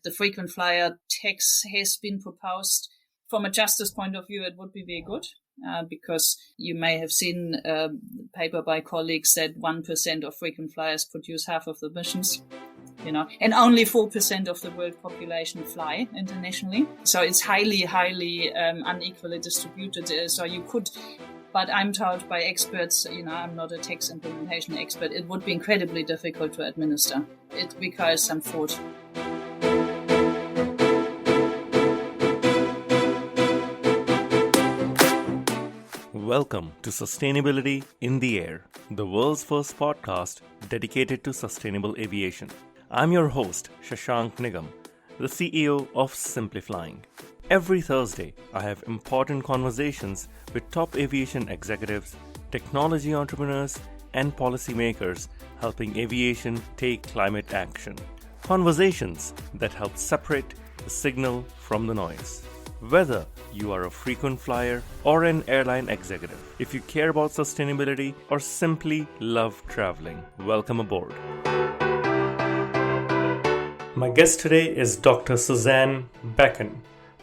the frequent flyer tax has been proposed. From a justice point of view, it would be very good. Because you may have seen a paper by colleagues that 1% of frequent flyers produce half of the emissions, and only 4% of the world population fly internationally. So it's highly unequally distributed. So you could, but I'm told by experts, I'm not a tax implementation expert, it would be incredibly difficult to administer. It requires some thought. Welcome to Sustainability in the Air, the world's first podcast dedicated to sustainable aviation. I'm your host, Shashank Nigam, the CEO of Simplifying. Every Thursday, I have important conversations with top aviation executives, technology entrepreneurs, and policymakers helping aviation take climate action. Conversations that help separate the signal from the noise. Whether you are a frequent flyer or an airline executive, if you care about sustainability or simply love traveling, welcome aboard. My guest today is Dr. Suzanne Becken.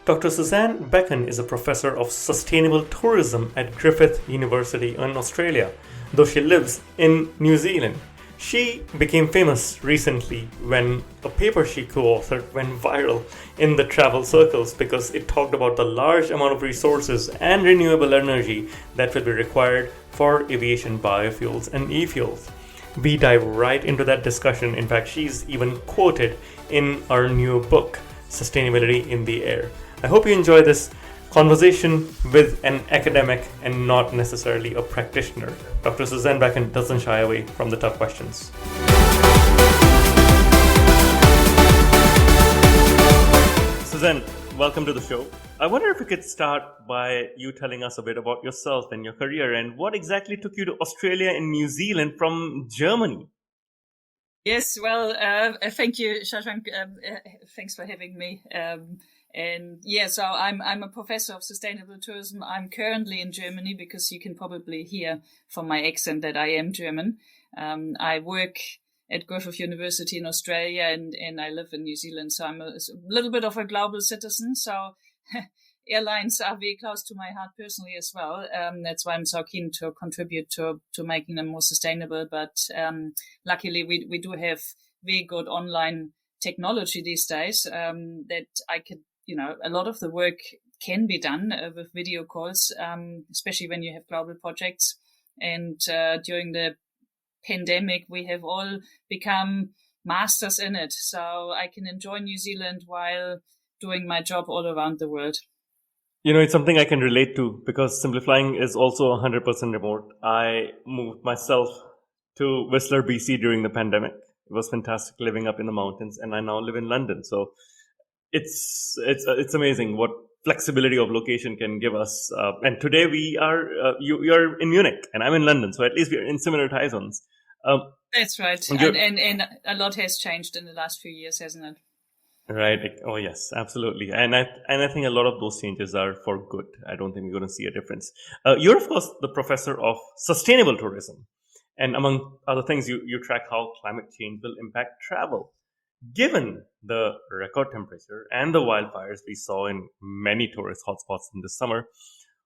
Dr. Suzanne Becken is a professor of sustainable tourism at Griffith University in Australia, though she lives in New Zealand. She became famous recently when a paper she co-authored went viral in the travel circles because it talked about the large amount of resources and renewable energy that will be required for aviation biofuels and e-fuels. We dive right into that discussion. In fact, she's even quoted in our new book, Sustainability in the Air. I hope you enjoy this conversation with an academic and not necessarily a practitioner. Dr. Suzanne Becken doesn't shy away from the tough questions. Suzanne, welcome to the show. I wonder if we could start by you telling us a bit about yourself and your career and what exactly took you to Australia and New Zealand from Germany. Yes, well, thank you, Shashank. Thanks for having me. So I'm a professor of sustainable tourism. I'm currently in Germany because you can probably hear from my accent that I am German. I work at Griffith University in Australia and I live in New Zealand. So I'm a little bit of a global citizen. So airlines are very close to my heart personally as well. That's why I'm so keen to contribute to making them more sustainable. But luckily we do have very good online technology these days that I could, a lot of the work can be done with video calls, especially when you have global projects. And during the pandemic, we have all become masters in it. So I can enjoy New Zealand while doing my job all around the world. It's something I can relate to because Simplifying is also 100% remote. I moved myself to Whistler, BC during the pandemic. It was fantastic living up in the mountains, and I now live in London. So it's amazing what flexibility of location can give us. And today we are you're in Munich and I'm in London, so at least we're in similar time zones. That's right, and a lot has changed in the last few years, hasn't it? Right. Oh yes, absolutely. And I think a lot of those changes are for good. I don't think we're going to see a difference. You're of course the professor of sustainable tourism. And among other things, you track how climate change will impact travel. Given the record temperature and the wildfires we saw in many tourist hotspots in the summer,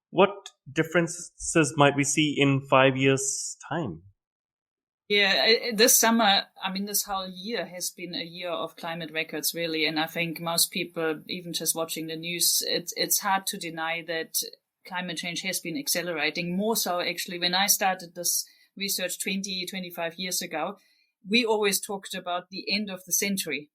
what differences might we see in 5 years' time? Yeah, this summer, this whole year has been a year of climate records, really. And I think most people, even just watching the news, it's hard to deny that climate change has been accelerating. More so, actually, when I started this research 25 years ago, we always talked about the end of the century.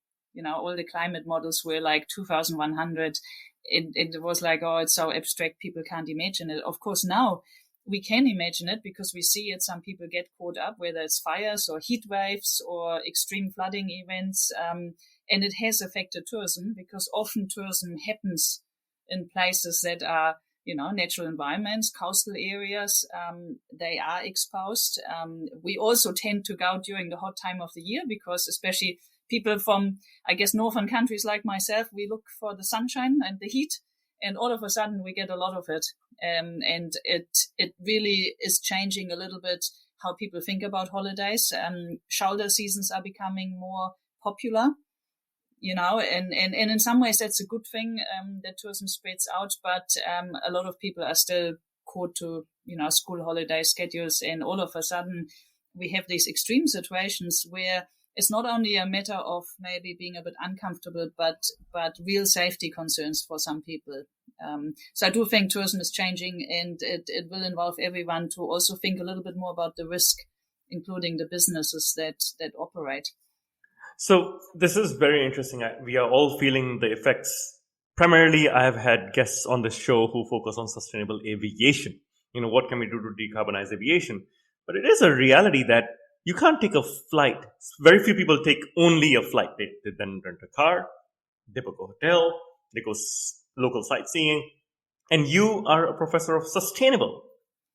All the climate models were like 2100. It was like, oh, it's so abstract, people can't imagine it. Of course, now we can imagine it because we see it. Some people get caught up, whether it's fires or heat waves or extreme flooding events. And it has affected tourism because often tourism happens in places that are natural environments, coastal areas, they are exposed. We also tend to go during the hot time of the year because especially people from, I guess, northern countries like myself, we look for the sunshine and the heat, and all of a sudden we get a lot of it. And it really is changing a little bit how people think about holidays. Shoulder seasons are becoming more popular. and in some ways that's a good thing, that tourism spreads out, but a lot of people are still caught to, school holiday schedules, and all of a sudden we have these extreme situations where it's not only a matter of maybe being a bit uncomfortable, but real safety concerns for some people. So I do think tourism is changing, and it will involve everyone to also think a little bit more about the risk, including the businesses that operate. So this is very interesting. We are all feeling the effects. Primarily, I have had guests on the show who focus on sustainable aviation. What can we do to decarbonize aviation? But it is a reality that you can't take a flight. Very few people take only a flight. They then rent a car, they book a hotel, they go local sightseeing. And you are a professor of sustainable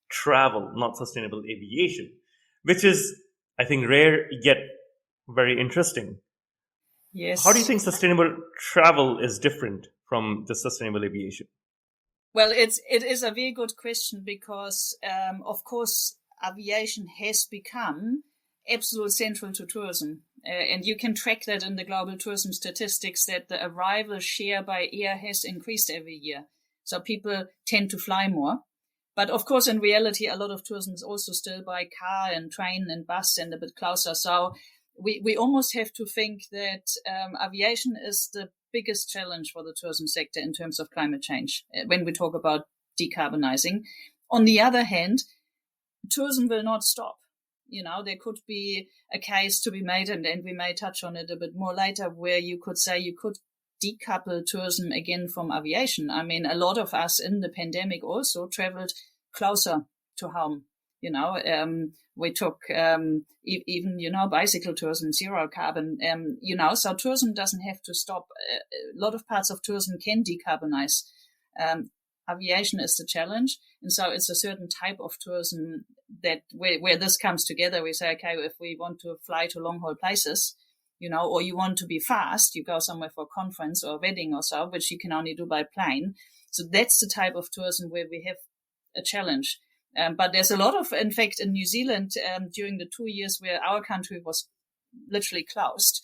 travel, not sustainable aviation, which is, I think, rare yet very interesting. Yes. How do you think sustainable travel is different from the sustainable aviation? Well, it is a very good question, because, of course, aviation has become absolutely central to tourism. And you can track that in the global tourism statistics, that the arrival share by air has increased every year. So people tend to fly more. But of course, in reality, a lot of tourism is also still by car and train and bus and a bit closer. So we almost have to think that aviation is the biggest challenge for the tourism sector in terms of climate change when we talk about decarbonizing. On the other hand, tourism will not stop. There could be a case to be made, and we may touch on it a bit more later, where you could say you could decouple tourism again from aviation. I mean, a lot of us in the pandemic also traveled closer to home. We took even, bicycle tourism, zero carbon, so tourism doesn't have to stop. A lot of parts of tourism can decarbonize. Aviation is the challenge. And so it's a certain type of tourism that where this comes together. We say, okay, if we want to fly to long haul places, or you want to be fast, you go somewhere for a conference or a wedding or so, which you can only do by plane. So that's the type of tourism where we have a challenge. But there's a lot of, in fact, in New Zealand, during the 2 years where our country was literally closed,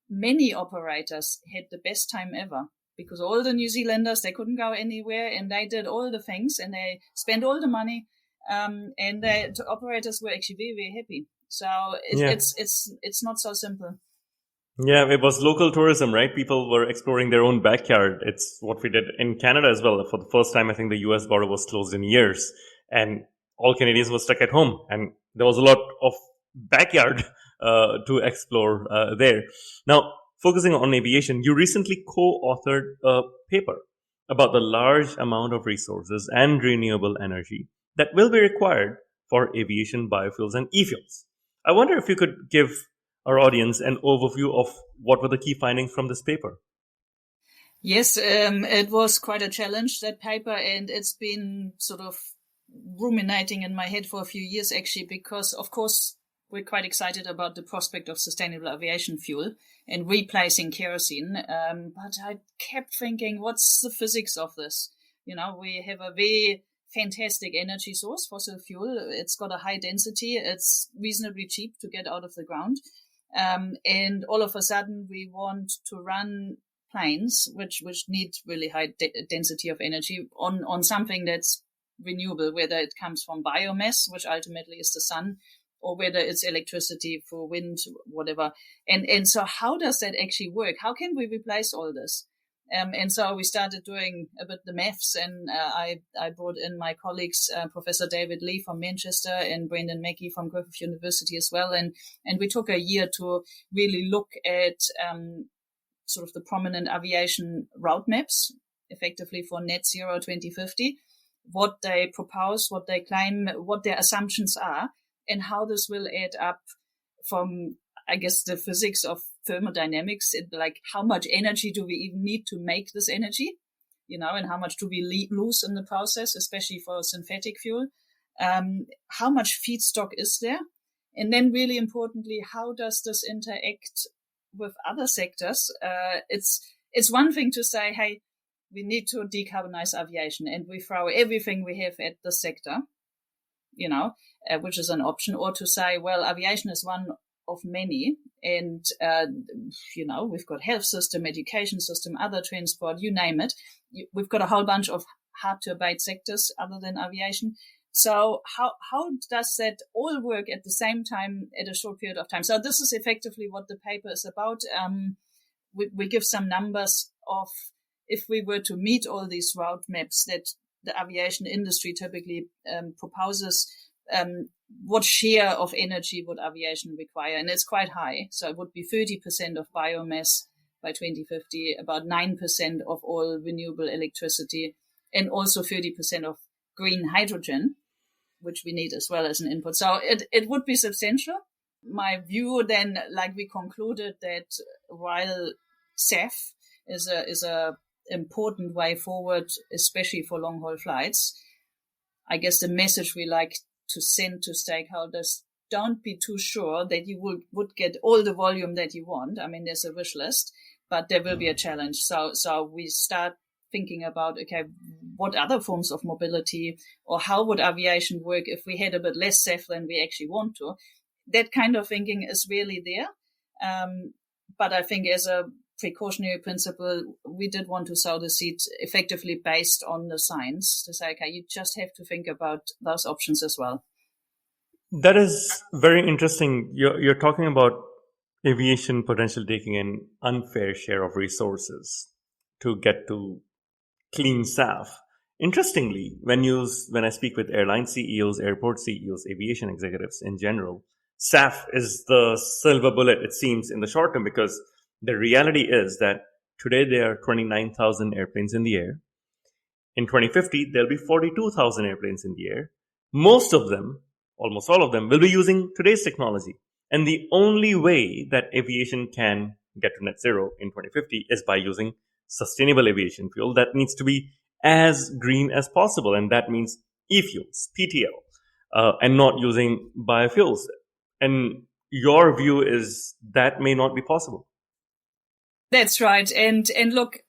many operators had the best time ever, because all the New Zealanders, they couldn't go anywhere, and they did all the things, and they spent all the money, and the operators were actually very, very happy. So it's not so simple. Yeah, it was local tourism, right? People were exploring their own backyard. It's what we did in Canada as well. For the first time, I think the US border was closed in years, and all Canadians were stuck at home. And there was a lot of backyard to explore there. Now, focusing on aviation, you recently co-authored a paper about the large amount of resources and renewable energy that will be required for aviation biofuels and e-fuels. I wonder if you could give our audience an overview of what were the key findings from this paper. Yes, it was quite a challenge, that paper, and it's been sort of ruminating in my head for a few years, actually, because, of course, we're quite excited about the prospect of sustainable aviation fuel and replacing kerosene. But I kept thinking, what's the physics of this? We have a very fantastic energy source, fossil fuel. It's got a high density. It's reasonably cheap to get out of the ground. And all of a sudden we want to run planes, which need really high density of energy on something that's renewable, whether it comes from biomass, which ultimately is the sun, or whether it's electricity for wind, whatever. And so how does that actually work? How can we replace all this? And so we started doing a bit the maths, and I brought in my colleagues, Professor David Lee from Manchester and Brendan Mackey from Griffith University as well. And we took a year to really look at sort of the prominent aviation route maps, effectively for net zero 2050, what they propose, what they claim, what their assumptions are, and how this will add up from, I guess, the physics of thermodynamics, like how much energy do we even need to make this energy, and how much do we lose in the process, especially for synthetic fuel, how much feedstock is there, and then really importantly, how does this interact with other sectors? It's one thing to say, hey, we need to decarbonize aviation, and we throw everything we have at the sector, which is an option, or to say, well, aviation is one of many, And, we've got health system, education system, other transport, you name it. We've got a whole bunch of hard to abate sectors other than aviation. So how does that all work at the same time at a short period of time? So this is effectively what the paper is about. We give some numbers of if we were to meet all these roadmaps that the aviation industry typically proposes, what share of energy would aviation require? And it's quite high. So it would be 30% of biomass by 2050, about 9% of all renewable electricity, and also 30% of green hydrogen, which we need as well as an input. So it would be substantial. My view then, like we concluded, that while SAF is a important way forward, especially for long haul flights, I guess the message we like to send to stakeholders: don't be too sure that you would get all the volume that you want. I mean, there's a wish list, but there will be a challenge. So we start thinking about, okay, what other forms of mobility, or how would aviation work if we had a bit less SAF than we actually want to? That kind of thinking is really there. But I think as a precautionary principle, we did want to sow the seed effectively based on the science to say, okay, you just have to think about those options as well. That is very interesting. You're talking about aviation potentially taking an unfair share of resources to get to clean SAF. Interestingly, when I speak with airline CEOs, airport CEOs, aviation executives in general, SAF is the silver bullet, it seems, in the short term, because the reality is that today there are 29,000 airplanes in the air. In 2050, there'll be 42,000 airplanes in the air. Most of them, almost all of them, will be using today's technology. And the only way that aviation can get to net zero in 2050 is by using sustainable aviation fuel that needs to be as green as possible. And that means e-fuels, PTL, and not using biofuels. And your view is that may not be possible. That's right. And look,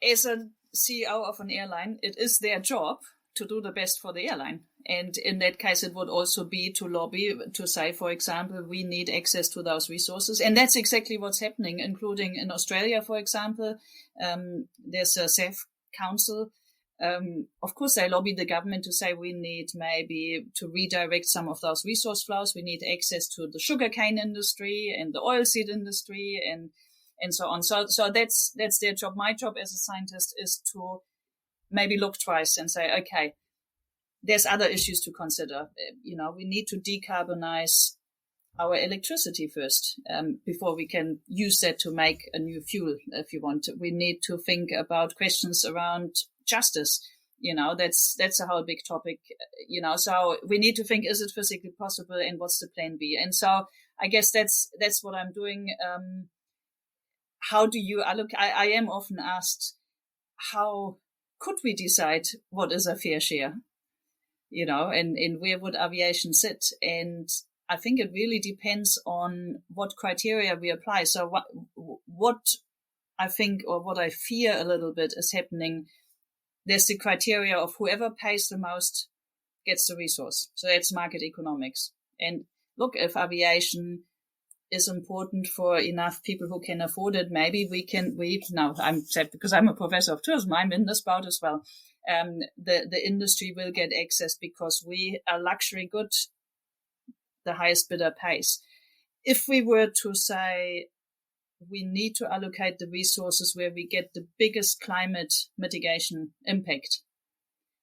as a CEO of an airline, it is their job to do the best for the airline. And in that case, it would also be to lobby to say, for example, we need access to those resources. And that's exactly what's happening, including in Australia, for example. There's a SAF council. Of course, they lobby the government to say we need maybe to redirect some of those resource flows. We need access to the sugarcane industry and the oilseed industry and so on. So that's their job. My job as a scientist is to maybe look twice and say, okay, there's other issues to consider. We need to decarbonize our electricity first before we can use that to make a new fuel, if you want. We need to think about questions around justice. That's a whole big topic. So we need to think, is it physically possible, and what's the plan B? And so I guess that's what I'm doing. How do you allocate? I am often asked, how could we decide what is a fair share? And where would aviation sit? And I think it really depends on what criteria we apply. So what I think, or what I fear a little bit is happening, there's the criteria of whoever pays the most gets the resource. So that's market economics. And look, if aviation is important for enough people who can afford it, maybe I'm sad because I'm a professor of tourism, I'm in this boat as well. The industry will get access because we are luxury good, the highest bidder pays. If we were to say we need to allocate the resources where we get the biggest climate mitigation impact,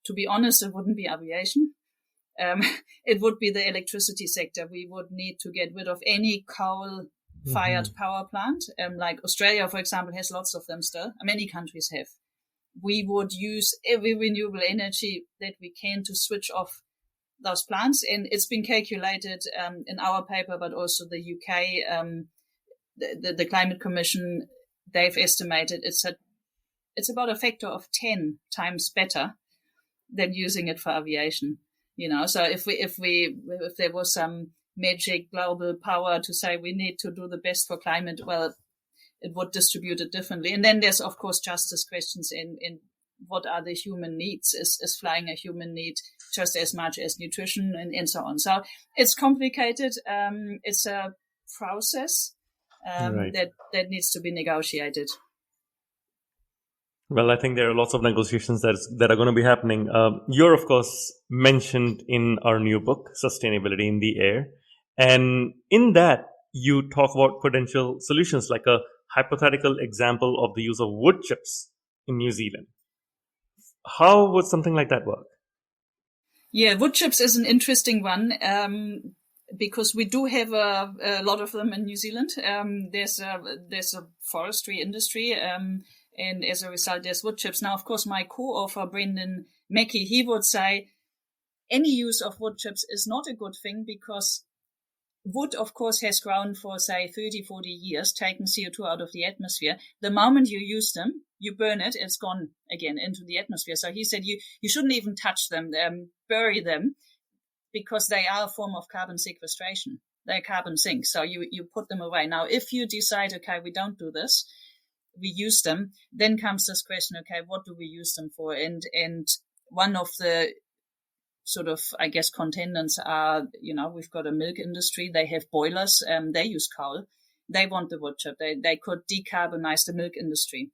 to be honest, it wouldn't be aviation. It would be the electricity sector. We would need to get rid of any coal-fired power plant. Like Australia, for example, has lots of them still. Many countries have. We would use every renewable energy that we can to switch off those plants. And it's been calculated in our paper, but also the UK, the Climate Commission, they've estimated it's about a factor of 10 times better than using it for aviation. So if there was some magic global power to say we need to do the best for climate, well, it would distribute it differently. And then there's, of course, justice questions in what are the human needs? Is flying a human need just as much as nutrition and so on? So it's complicated. It's a process. Right. that needs to be negotiated. Well, I think there are lots of negotiations that are going to be happening. You're, of course, mentioned in our new book, Sustainability in the Air. And in that, you talk about potential solutions, like a hypothetical example of the use of wood chips in New Zealand. How would something like that work? Yeah, wood chips is an interesting one. Because we do have a lot of them in New Zealand. There's a forestry industry, and as a result, there's wood chips. Now, of course, my co-author, Brendan Mackey, he would say any use of wood chips is not a good thing because wood, of course, has grown for, say, 30, 40 years, taken CO2 out of the atmosphere. The moment you use them, you burn it, it's gone again into the atmosphere. So he said you shouldn't even touch them, bury them, because they are a form of carbon sequestration. They're carbon sinks. So you put them away. Now, if you decide, okay, we don't do this, we use them, then comes this question, okay, what do we use them for? And one of the sort of, I guess, contenders are, we've got a milk industry. They have boilers. They use coal. They want the wood chip. They could decarbonize the milk industry.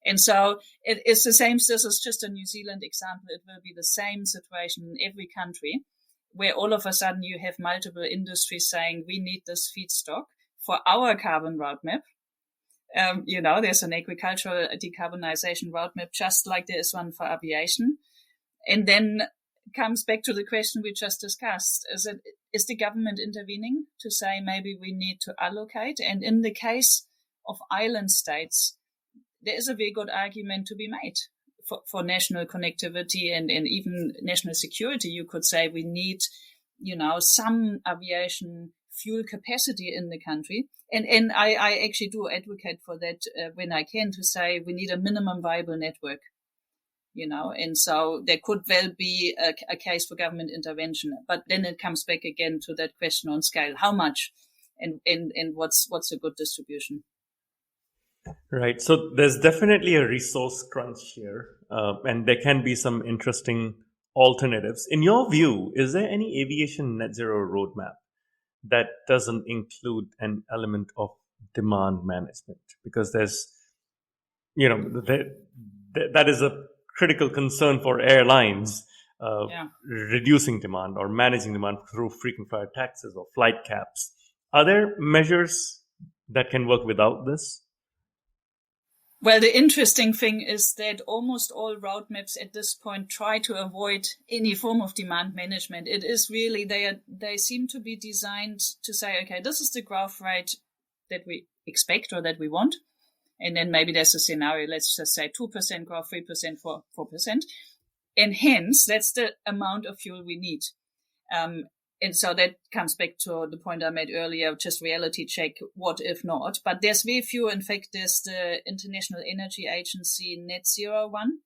And so it's the same. This is just a New Zealand example. It will be the same situation in every country, where all of a sudden you have multiple industries saying, we need this feedstock for our carbon roadmap. There's an agricultural decarbonization roadmap, just like there is one for aviation. And then comes back to the question we just discussed. Is the government intervening to say maybe we need to allocate? And in the case of island states, there is a very good argument to be made for national connectivity and even national security. You could say we need, some aviation fuel capacity in the country. And I actually do advocate for that when I can, to say we need a minimum viable network, and so there could well be a case for government intervention. But then it comes back again to that question on scale, how much and what's a good distribution. Right. So there's definitely a resource crunch here, and there can be some interesting alternatives. In your view, is there any aviation net zero roadmap that doesn't include an element of demand management? Because there's, that is a critical concern for airlines, reducing demand or managing demand through frequent flyer taxes or flight caps. Are there measures that can work without this? Well, the interesting thing is that almost all roadmaps at this point try to avoid any form of demand management. It is really, they seem to be designed to say, okay, this is the growth rate that we expect or that we want. And then maybe there's a scenario, let's just say 2% growth, 3%, 4%. And hence, that's the amount of fuel we need. And so that comes back to the point I made earlier, just reality check, what if not? But there's very few. In fact, there's the International Energy Agency Net Zero one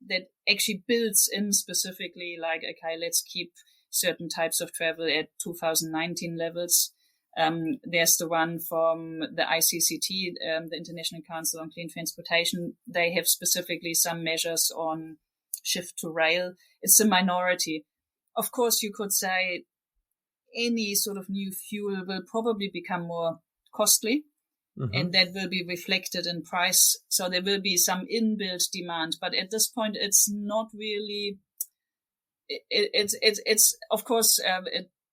that actually builds in specifically like, okay, let's keep certain types of travel at 2019 levels. There's the one from the ICCT, the International Council on Clean Transportation. They have specifically some measures on shift to rail. It's a minority. Of course, you could say any sort of new fuel will probably become more costly, and that will be reflected in price. So there will be some inbuilt demand, but at this point, it's not really. It's of course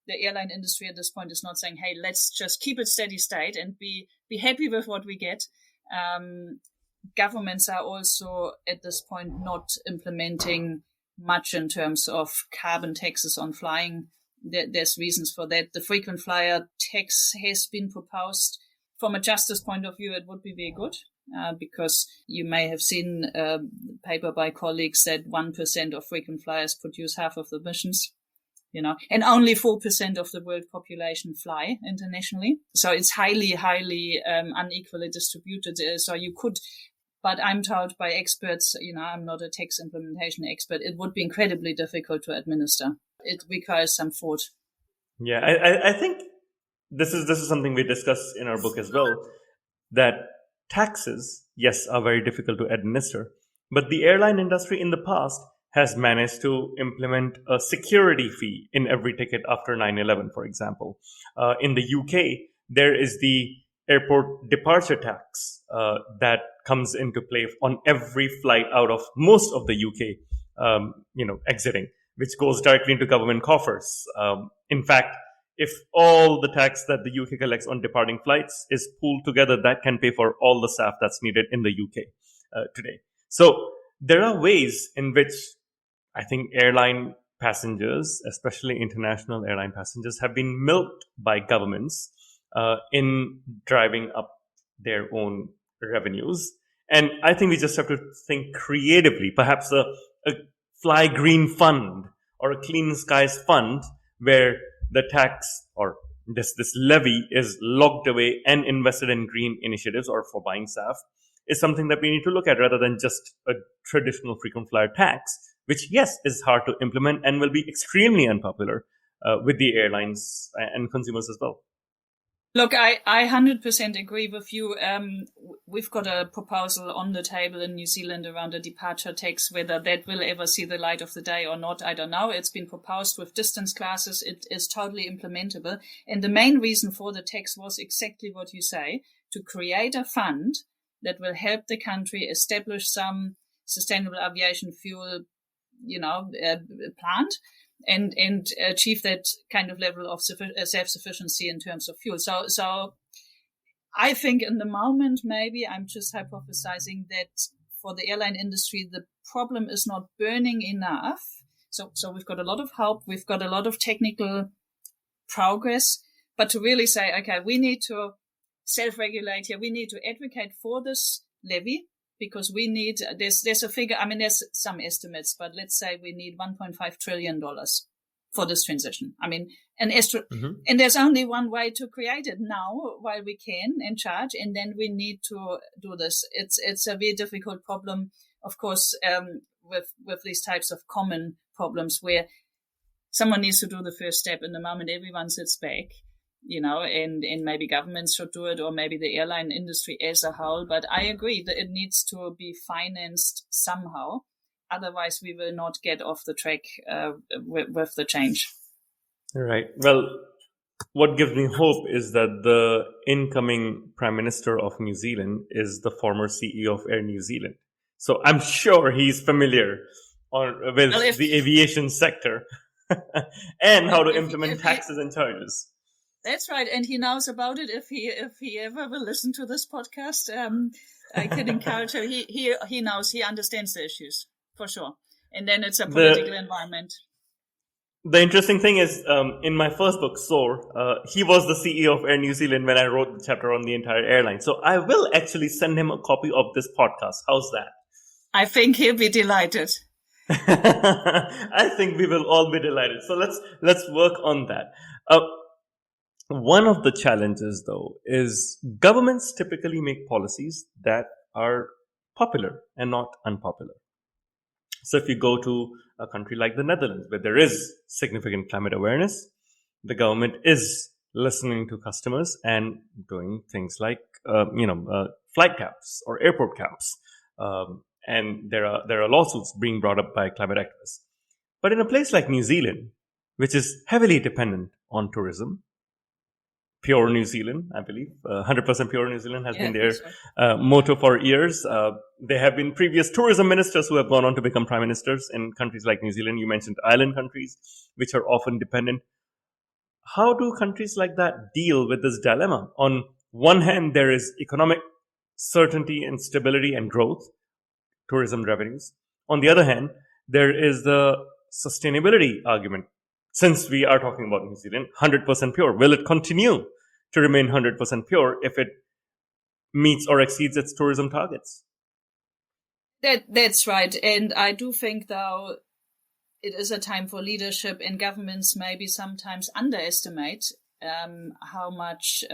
the airline industry at this point is not saying, "Hey, let's just keep it steady state and be happy with what we get." Governments are also at this point not implementing much in terms of carbon taxes on flying. There's reasons for that. The frequent flyer tax has been proposed. From a justice point of view, it would be very good because you may have seen a paper by colleagues that 1% of frequent flyers produce half of the emissions, and only 4% of the world population fly internationally. So it's highly, highly unequally distributed. So you could, but I'm told by experts, I'm not a tax implementation expert, it would be incredibly difficult to administer. It requires some thought. Yeah, I think this is something we discuss in our book as well, that taxes, yes, are very difficult to administer, but the airline industry in the past has managed to implement a security fee in every ticket after 9/11, for example. In the UK, there is the airport departure tax that comes into play on every flight out of most of the UK, exiting, which goes directly into government coffers. In fact, if all the tax that the UK collects on departing flights is pooled together, that can pay for all the staff that's needed in the UK today. So there are ways in which I think airline passengers, especially international airline passengers, have been milked by governments in driving up their own revenues. And I think we just have to think creatively, perhaps a fly green fund or a clean skies fund where the tax or this levy is locked away and invested in green initiatives or for buying staff is something that we need to look at rather than just a traditional frequent flyer tax, which, yes, is hard to implement and will be extremely unpopular with the airlines and consumers as well. Look, I 100% agree with you. We've got a proposal on the table in New Zealand around a departure tax. Whether that will ever see the light of the day or not, I don't know. It's been proposed with distance classes. It is totally implementable. And the main reason for the tax was exactly what you say, to create a fund that will help the country establish some sustainable aviation fuel, plant and achieve that kind of level of self-sufficiency in terms of fuel. So I think in the moment, maybe I'm just hypothesizing that for the airline industry, the problem is not burning enough. So we've got a lot of help. We've got a lot of technical progress, but to really say, okay, we need to self-regulate here. We need to advocate for this levy because we need, there's a figure, there's some estimates, but let's say we need $1.5 trillion for this transition. And there's only one way to create it now while we can and charge, and then we need to do this. It's a very difficult problem, of course, with these types of common problems where someone needs to do the first step. In the moment everyone sits back, and maybe governments should do it, or maybe the airline industry as a whole. But I agree that it needs to be financed somehow. Otherwise, we will not get off the track with the change. Right. Well, what gives me hope is that the incoming Prime Minister of New Zealand is the former CEO of Air New Zealand. So I'm sure he's familiar with the aviation sector and how to implement taxes and charges. That's right, and he knows about it. If he ever will listen to this podcast, I can encourage him. He knows, he understands the issues for sure. And then it's a political environment. The interesting thing is, in my first book, Soar, he was the CEO of Air New Zealand when I wrote the chapter on the entire airline. So I will actually send him a copy of this podcast. How's that? I think he'll be delighted. I think we will all be delighted. So let's work on that. One of the challenges, though, is governments typically make policies that are popular and not unpopular. So if you go to a country like the Netherlands, where there is significant climate awareness, the government is listening to customers and doing things like, flight caps or airport caps. And there are lawsuits being brought up by climate activists. But in a place like New Zealand, which is heavily dependent on tourism, Pure New Zealand, I believe. 100% Pure New Zealand has been their motto for years. There have been previous tourism ministers who have gone on to become prime ministers in countries like New Zealand. You mentioned island countries, which are often dependent. How do countries like that deal with this dilemma? On one hand, there is economic certainty and stability and growth, tourism revenues. On the other hand, there is the sustainability argument. Since we are talking about New Zealand, 100% pure, will it continue to remain 100% pure if it meets or exceeds its tourism targets? That's right. And I do think, though, it is a time for leadership, and governments maybe sometimes underestimate how much,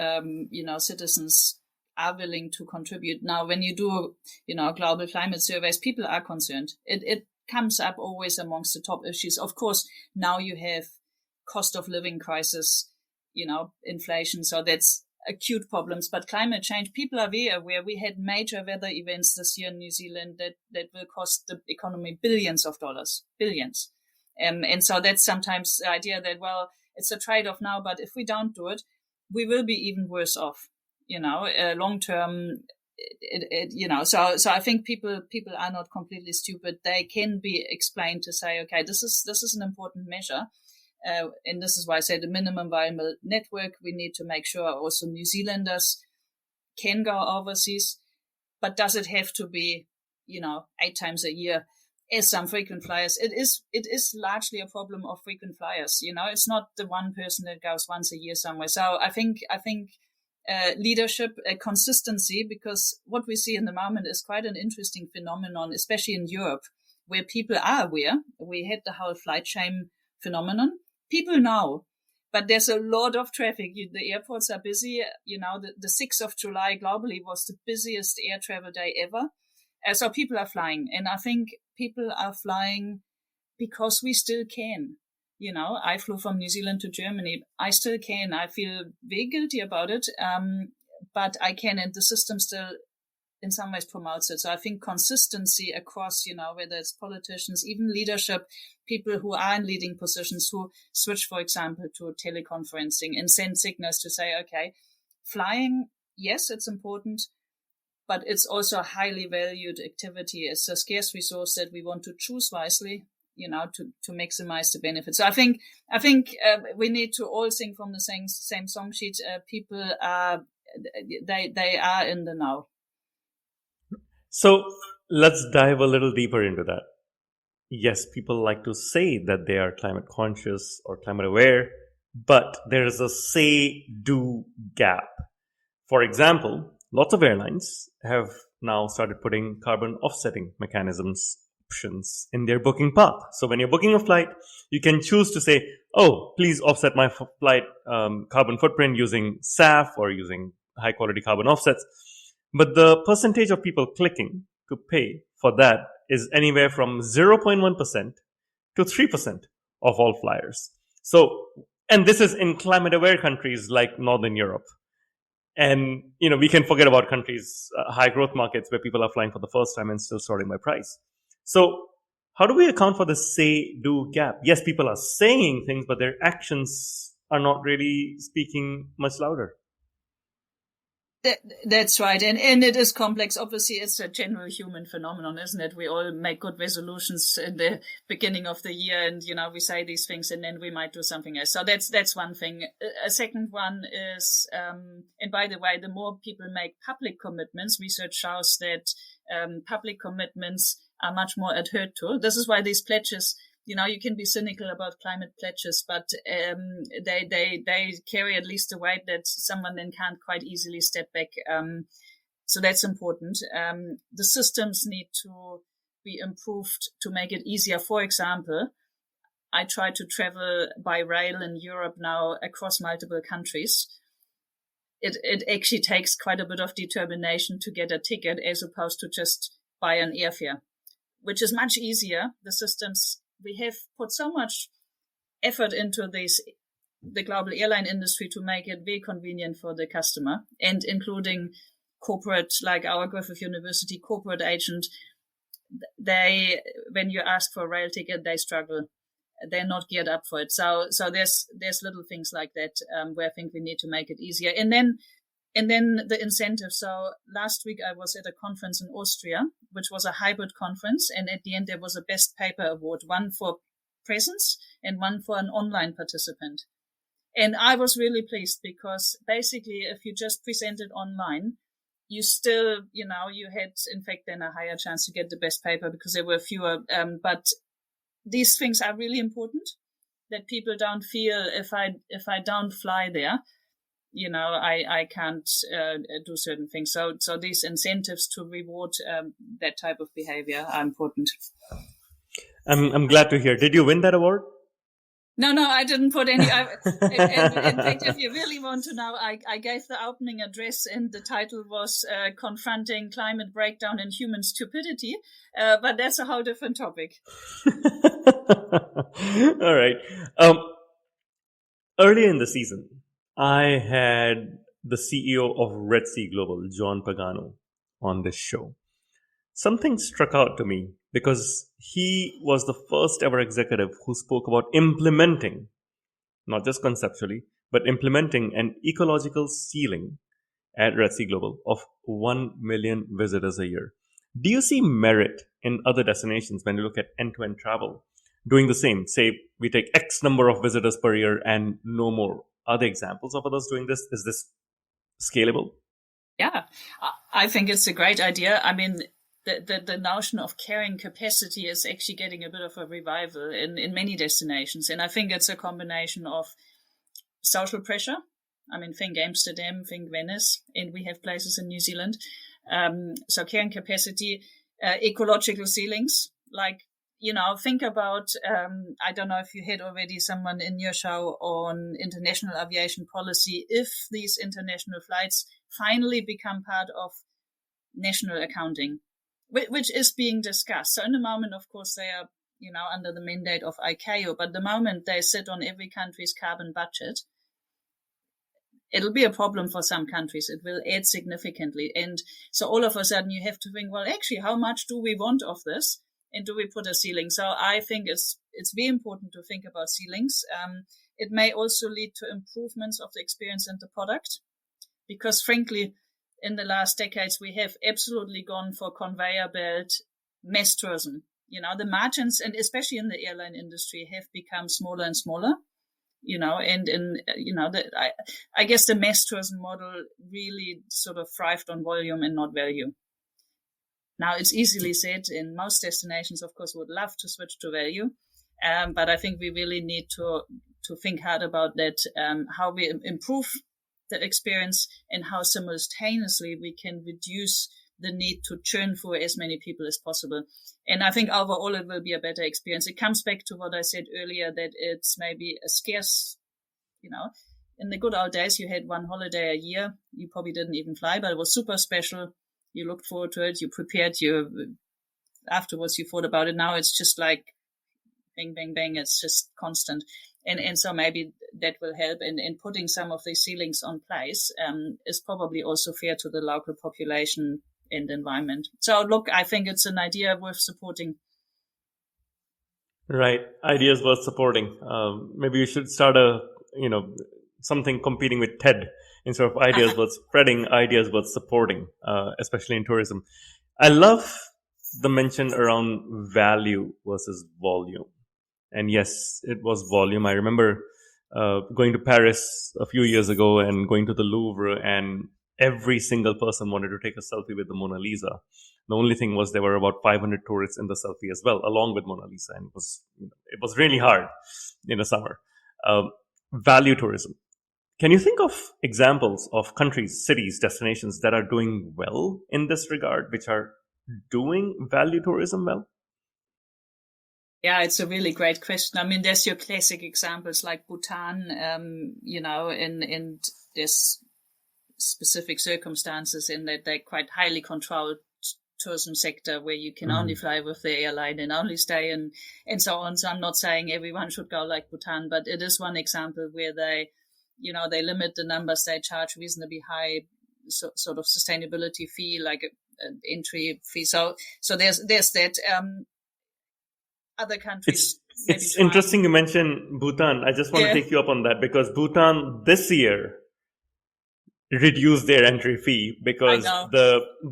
citizens are willing to contribute. Now, when you do, global climate surveys, people are concerned. It comes up always amongst the top issues. Of course, now you have cost of living crisis, inflation. So that's acute problems. But climate change, people are very aware. We had major weather events this year in New Zealand that will cost the economy billions of dollars, billions. And so that's sometimes the idea that, well, it's a trade-off now, but if we don't do it, we will be even worse off. long term. So I think people are not completely stupid. They can be explained to say, okay, this is an important measure. And this is why I say the minimum viable network. We need to make sure also New Zealanders can go overseas. But does it have to be, 8 times a year as some frequent flyers? It is largely a problem of frequent flyers. It's not the one person that goes once a year somewhere. So I think leadership, consistency, because what we see in the moment is quite an interesting phenomenon, especially in Europe, where people are aware. We had the whole flight shame phenomenon. People know, but there's a lot of traffic. The airports are busy. The 6th of July globally was the busiest air travel day ever. So people are flying. And I think people are flying because we still can. I flew from New Zealand to Germany. I still can. I feel very guilty about it. But I can, and the system still in some ways promotes it. So I think consistency across, whether it's politicians, even leadership, people who are in leading positions who switch, for example, to teleconferencing and send signals to say, okay, flying, yes, it's important, but it's also a highly valued activity. It's a scarce resource that we want to choose wisely, to maximize the benefits. So I think we need to all sing from the same song sheet. People are, they are in the now. So let's dive a little deeper into that. Yes, people like to say that they are climate conscious or climate aware, but there is a say-do gap. For example, lots of airlines have now started putting carbon offsetting mechanisms options in their booking path. So when you're booking a flight, you can choose to say, oh, please offset my flight carbon footprint using SAF or using high quality carbon offsets. But the percentage of people clicking to pay for that is anywhere from 0.1% to 3% of all flyers. So, and this is in climate aware countries like Northern Europe. And, we can forget about countries, high growth markets where people are flying for the first time and still sorting by price. So how do we account for the say-do gap? Yes, people are saying things, but their actions are not really speaking much louder. That's right. And it is complex. Obviously, it's a general human phenomenon, isn't it? We all make good resolutions in the beginning of the year and, we say these things and then we might do something else. So that's one thing. A second one is, and by the way, the more people make public commitments, research shows that public commitments are much more adhered to. This is why these pledges, you can be cynical about climate pledges, but they carry at least a weight that someone then can't quite easily step back. So that's important. The systems need to be improved to make it easier. For example, I try to travel by rail in Europe now across multiple countries. It actually takes quite a bit of determination to get a ticket as opposed to just buy an airfare, which is much easier. The systems, we have put so much effort into the global airline industry to make it very convenient for the customer, and including corporate, like our Griffith University corporate agent. When you ask for a rail ticket, they struggle. They're not geared up for it. So there's little things like that where I think we need to make it easier. And then the incentive. So last week I was at a conference in Austria, which was a hybrid conference. And at the end, there was a best paper award, one for presence and one for an online participant. And I was really pleased because basically if you just presented online, you still, you had in fact then a higher chance to get the best paper because there were fewer. But these things are really important, that people don't feel if I don't fly there, I can't do certain things. So these incentives to reward that type of behavior are important. I'm glad to hear. Did you win that award? No, I didn't put any. In fact, if you really want to know, I gave the opening address and the title was Confronting Climate Breakdown and Human Stupidity. But that's a whole different topic. All right. Earlier in the season, I had the CEO of Red Sea Global, John Pagano, on this show. Something struck out to me because he was the first ever executive who spoke about implementing, not just conceptually, but implementing an ecological ceiling at Red Sea Global of 1 million visitors a year. Do you see merit in other destinations when you look at end-to-end travel doing the same? Say we take X number of visitors per year and no more. Are there examples of others doing this? Is this scalable? Yeah, I think it's a great idea. I mean, the notion of carrying capacity is actually getting a bit of a revival in many destinations. And I think it's a combination of social pressure. I mean, think Amsterdam, think Venice, and we have places in New Zealand. So carrying capacity, ecological ceilings, like, think about, I don't know if you had already someone in your show on international aviation policy. If these international flights finally become part of national accounting, which is being discussed. So in the moment, of course, they are, under the mandate of ICAO, but the moment they sit on every country's carbon budget, it'll be a problem for some countries. It will add significantly. And so all of a sudden you have to think, well, actually, how much do we want of this? And do we put a ceiling? So I think it's very important to think about ceilings. It may also lead to improvements of the experience and the product, because frankly, in the last decades, we have absolutely gone for conveyor belt mass tourism. The margins, and especially in the airline industry, have become smaller and smaller. I guess the mass tourism model really sort of thrived on volume and not value. Now, it's easily said, in most destinations, of course, would love to switch to value. But I think we really need to think hard about that, how we improve the experience and how simultaneously we can reduce the need to churn for as many people as possible. And I think overall it will be a better experience. It comes back to what I said earlier, that it's maybe a scarce, in the good old days, you had one holiday a year. You probably didn't even fly, but it was super special. You looked forward to it. You prepared. Afterwards, you thought about it. Now it's just like bang, bang, bang. It's just constant. And so maybe that will help in putting some of these ceilings on place, is probably also fair to the local population and environment. So look, I think it's an idea worth supporting. Right. Ideas worth supporting. Maybe you should start something competing with TED instead of ideas worth spreading, ideas worth supporting, especially in tourism. I love the mention around value versus volume. And yes, it was volume. I remember going to Paris a few years ago and going to the Louvre, and every single person wanted to take a selfie with the Mona Lisa. The only thing was there were about 500 tourists in the selfie as well, along with Mona Lisa. And it was really hard in the summer. Value tourism. Can you think of examples of countries, cities, destinations that are doing well in this regard, which are doing value tourism well? Yeah, it's a really great question. I mean, there's your classic examples like Bhutan, and there's specific circumstances in that they're quite highly controlled tourism sector where you can only fly with the airline and only stay and so on. So I'm not saying everyone should go like Bhutan, but it is one example where they limit the numbers they charge, reasonably high sort of sustainability fee, like an entry fee. So there's that. Other countries. It's interesting you mentioned Bhutan. I just want to take you up on that, because Bhutan this year reduced their entry fee because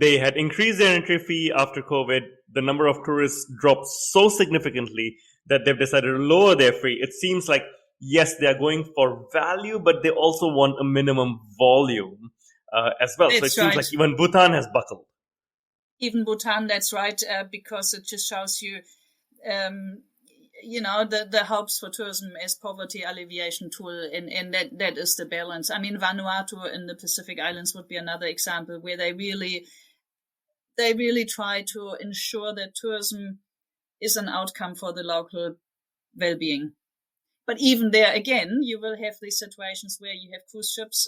they had increased their entry fee after COVID. The number of tourists dropped so significantly that they've decided to lower their fee. It seems like, yes, they are going for value, but they also want a minimum volume as well. So it seems like even Bhutan has buckled. Even Bhutan, that's right, because it just shows you the hopes for tourism as poverty alleviation tool, and that is the balance. I mean, Vanuatu in the Pacific Islands would be another example where they really try to ensure that tourism is an outcome for the local well-being. But even there, again, you will have these situations where you have cruise ships,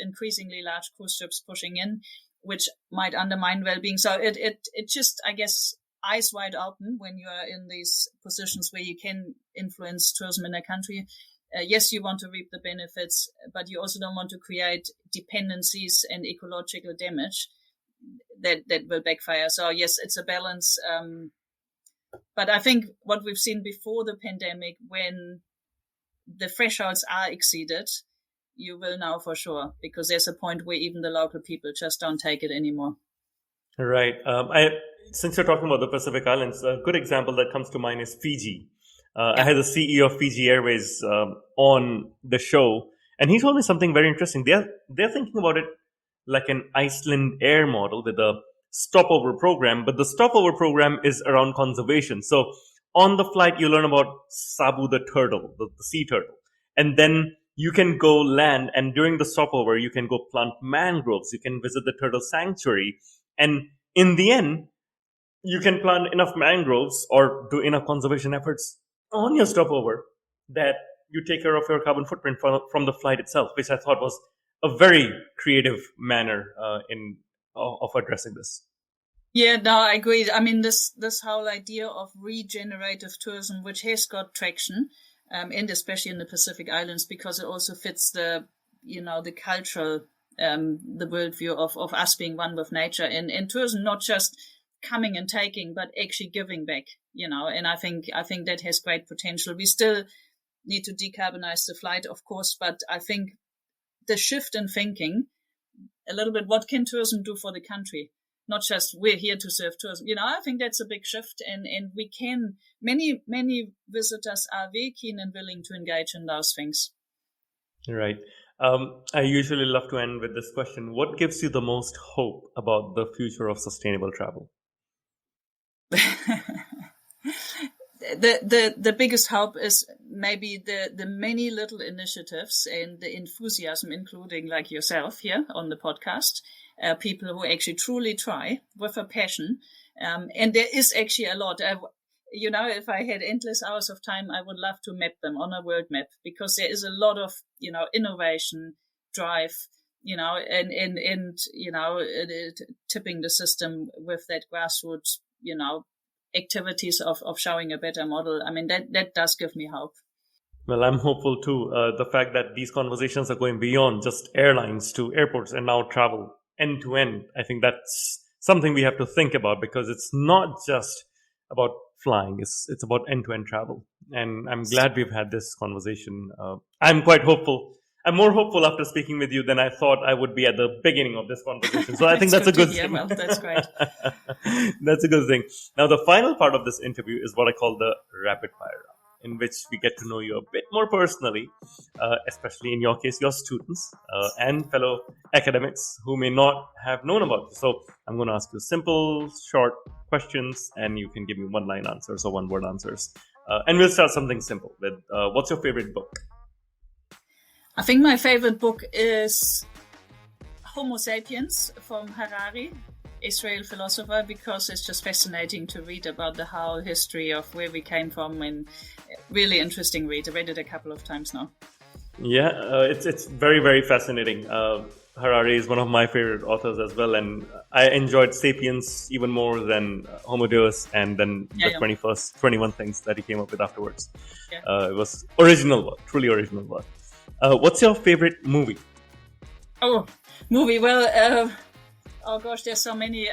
increasingly large cruise ships pushing in, which might undermine well-being. So it just, I guess, eyes wide open when you are in these positions where you can influence tourism in a country. Yes, you want to reap the benefits, but you also don't want to create dependencies and ecological damage that will backfire. So yes, it's a balance. But I think what we've seen before the pandemic, when the thresholds are exceeded, you will now for sure, because there's a point where even the local people just don't take it anymore. Right. Since you're talking about the Pacific Islands, a good example that comes to mind is Fiji. I had the CEO of Fiji Airways on the show, and he told me something very interesting. They're thinking about it like an Iceland Air model with a stopover program, but the stopover program is around conservation. So on the flight, you learn about Sabu the turtle, the sea turtle, and then you can go land, and during the stopover, you can go plant mangroves. You can visit the turtle sanctuary, and in the end, you can plant enough mangroves or do enough conservation efforts on your stopover that you take care of your carbon footprint from the flight itself, which I thought was a very creative manner of addressing this. Yeah, no, I agree. I mean, this whole idea of regenerative tourism, which has got traction, and especially in the Pacific Islands, because it also fits the cultural, the worldview of us being one with nature, and tourism not just coming and taking, but actually giving back, and I think that has great potential. We still need to decarbonize the flight, of course, but I think the shift in thinking a little bit, what can tourism do for the country? Not just we're here to serve tourism. I think that's a big shift, and we can, many visitors are very keen and willing to engage in those things. Right. I usually love to end with this question. What gives you the most hope about the future of sustainable travel? The biggest hope is maybe the many little initiatives and the enthusiasm, including like yourself here on the podcast, people who actually truly try with a passion. And there is actually a lot. If I had endless hours of time, I would love to map them on a world map, because there is a lot of, innovation, drive, and tipping the system with that grassroots, activities of showing a better model. I mean, that does give me hope. Well, I'm hopeful too. The fact that these conversations are going beyond just airlines to airports and now travel end to end, I think that's something we have to think about, because it's not just about flying. It's about end to end travel. And I'm glad we've had this conversation. I'm quite hopeful. I'm more hopeful after speaking with you than I thought I would be at the beginning of this conversation. So I think that's a good thing. Well, that's great. That's a good thing. Now, the final part of this interview is what I call the rapid fire round, in which we get to know you a bit more personally, especially in your case, your students and fellow academics who may not have known about you. So I'm going to ask you simple, short questions, and you can give me one-line answers or one-word answers. And we'll start something simple with what's your favorite book? I think my favorite book is Homo Sapiens from Harari, Israel philosopher, because it's just fascinating to read about the whole history of where we came from, and really interesting read. I read it a couple of times now. Yeah, it's very, very fascinating. Harari is one of my favorite authors as well, and I enjoyed Sapiens even more than Homo Deus and then the 21 things that he came up with afterwards. Yeah. It was original work, truly original work. What's your favorite movie? Oh, movie. Well, oh gosh, there's so many.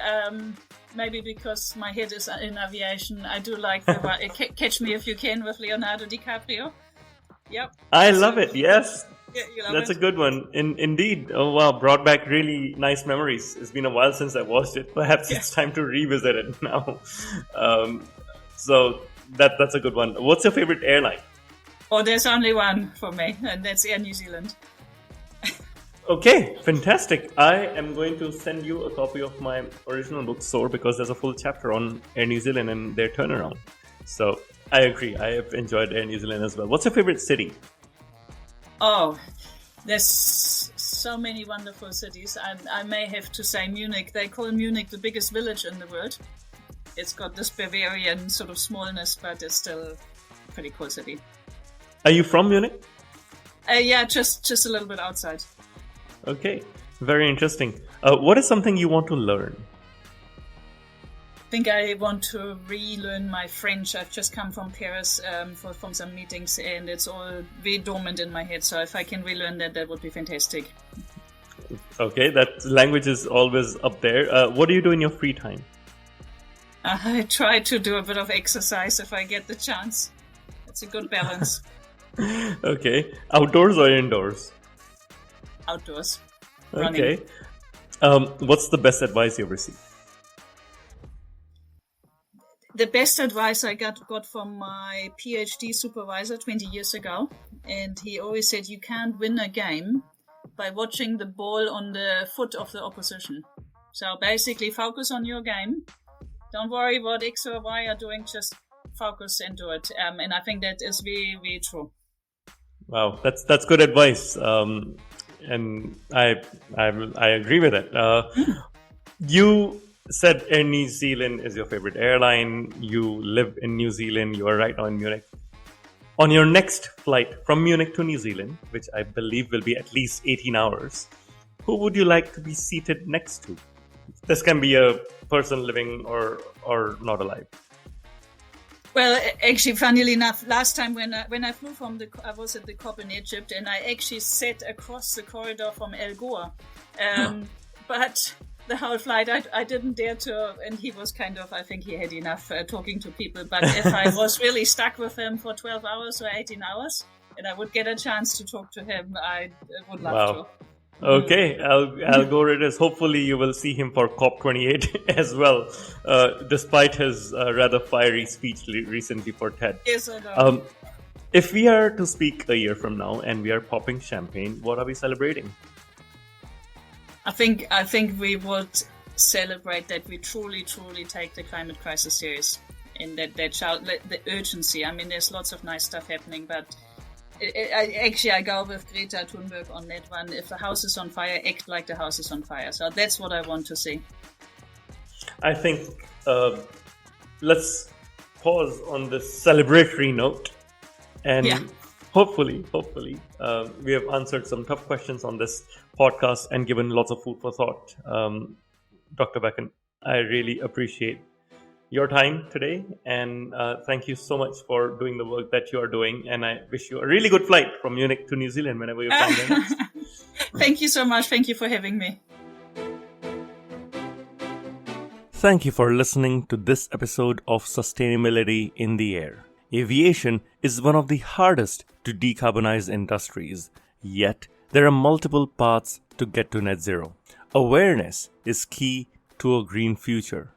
Maybe because my head is in aviation, I do like Catch Me If You Can with Leonardo DiCaprio. Yep. I love it. Yes. Yeah, you love That's it? a good one. Indeed. Oh wow, brought back really nice memories. It's been a while since I watched it. Perhaps it's time to revisit it now. So that's a good one. What's your favorite airline? Oh, there's only one for me, and that's Air New Zealand. Okay, fantastic. I am going to send you a copy of my original book, Soar, because there's a full chapter on Air New Zealand and their turnaround. So I agree. I have enjoyed Air New Zealand as well. What's your favorite city? Oh, there's so many wonderful cities. I may have to say Munich. They call Munich the biggest village in the world. It's got this Bavarian sort of smallness, but it's still a pretty cool city. Are you from Munich? Yeah, just a little bit outside. Okay, very interesting. What is something you want to learn? I think I want to relearn my French. I've just come from Paris from some meetings, and it's all very dormant in my head. So if I can relearn that would be fantastic. Okay, that language is always up there. What do you do in your free time? I try to do a bit of exercise if I get the chance. It's a good balance. Okay, outdoors or indoors? outdoors running. Okay. What's the best advice you ever received? The best advice I got from my PhD supervisor 20 years ago. And he always said, you can't win a game by watching the ball on the foot of the opposition. So basically focus on your game. Don't worry what X or Y are doing, just focus and do it. And I think that is very, very true. Wow, that's good advice. And I agree with it. You said Air New Zealand is your favorite airline. You live in New Zealand. You are right now in Munich. On your next flight from Munich to New Zealand, which I believe will be at least 18 hours, who would you like to be seated next to? This can be a person living or not alive. Well, actually, funnily enough, last time when I flew I was at the COP in Egypt, and I actually sat across the corridor from El Gore. But the whole flight, I didn't dare to, and he was I think he had enough talking to people. But if I was really stuck with him for 12 hours or 18 hours, and I would get a chance to talk to him, I would love to. Okay, Al Gore it is. Hopefully you will see him for COP28 as well, despite his rather fiery speech recently for TED. Yes, I know. If we are to speak a year from now and we are popping champagne, what are we celebrating? I think we would celebrate that we truly take the climate crisis serious, and that the urgency. I mean, there's lots of nice stuff happening, but I go with Greta Thunberg on that one. If the house is on fire, act like the house is on fire. So that's what I want to see. I think let's pause on this celebratory note, and hopefully we have answered some tough questions on this podcast and given lots of food for thought. Dr. Becken, I really appreciate your time today, and thank you so much for doing the work that you are doing, and I wish you a really good flight from Munich to New Zealand whenever you fly there next. Thank you so much. Thank you for having me. Thank you for listening to this episode of Sustainability in the Air. Aviation is one of the hardest to decarbonize industries, yet there are multiple paths to get to net zero. Awareness is key to a green future.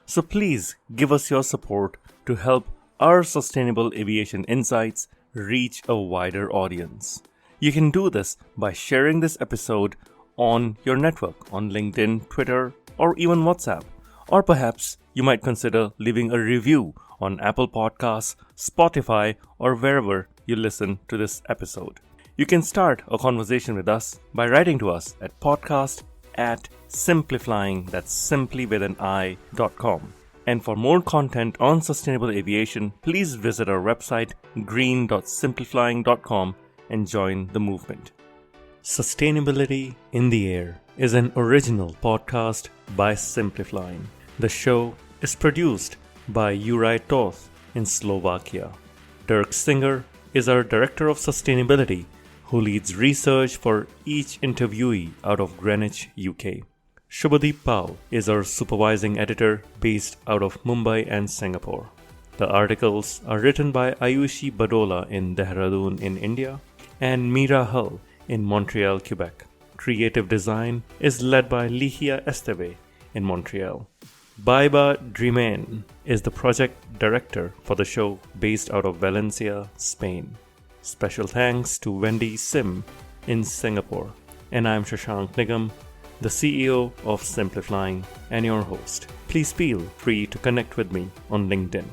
So please give us your support to help our sustainable aviation insights reach a wider audience. You can do this by sharing this episode on your network, on LinkedIn, Twitter, or even WhatsApp. Or perhaps you might consider leaving a review on Apple Podcasts, Spotify, or wherever you listen to this episode. You can start a conversation with us by writing to us at podcast@simpliflying, that's simply with an i.com. And for more content on sustainable aviation, please visit our website green.simpliflying.com and join the movement. Sustainability in the Air is an original podcast by Simplifying. The show is produced by Juraj Toth in Slovakia. Dirk Singer is our Director of Sustainability, who leads research for each interviewee out of Greenwich, UK. Shubhadeep Pal is our supervising editor based out of Mumbai and Singapore. The articles are written by Ayushi Badola in Dehradun in India and Mira Hull in Montreal, Quebec. Creative design is led by Ligia Esteve in Montreal. Baiba Drimen is the project director for the show based out of Valencia, Spain. Special thanks to Wendy Sim in Singapore. And I'm Shashank Nigam, the CEO of Simplifying and your host. Please feel free to connect with me on LinkedIn.